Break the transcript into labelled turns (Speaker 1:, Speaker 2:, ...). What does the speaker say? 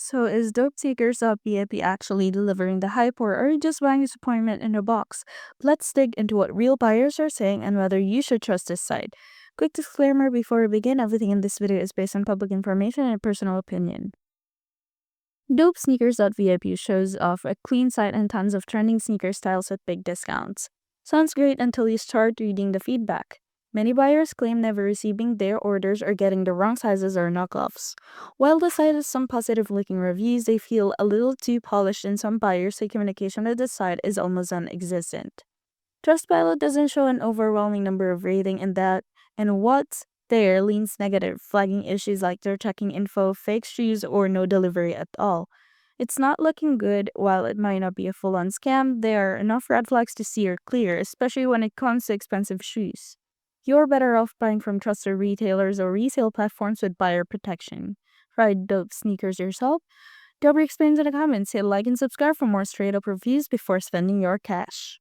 Speaker 1: So is DopeSneakers.vip actually delivering the hype or are you just buying disappointment in a box? Let's dig into what real buyers are saying and whether you should trust this site. Quick disclaimer before we begin, everything in this video is based on public information and personal opinion. DopeSneakers.vip shows off a clean site and tons of trending sneaker styles at big discounts. Sounds great until you start reading the feedback. Many buyers claim never receiving their orders or getting the wrong sizes or knockoffs. While the site has some positive looking reviews, they feel a little too polished and some buyers say communication at the site is almost non-existent. Trustpilot doesn't show an overwhelming number of rating and what's there leans negative, flagging issues like they're checking info, fake shoes, or no delivery at all. It's not looking good. While it might not be a full-on scam, there are enough red flags to steer clear, especially when it comes to expensive shoes. You're better off buying from trusted retailers or resale platforms with buyer protection. Try Dope Sneakers yourself. Dope explains in the comments. Hit like and subscribe for more straight-up reviews before spending your cash.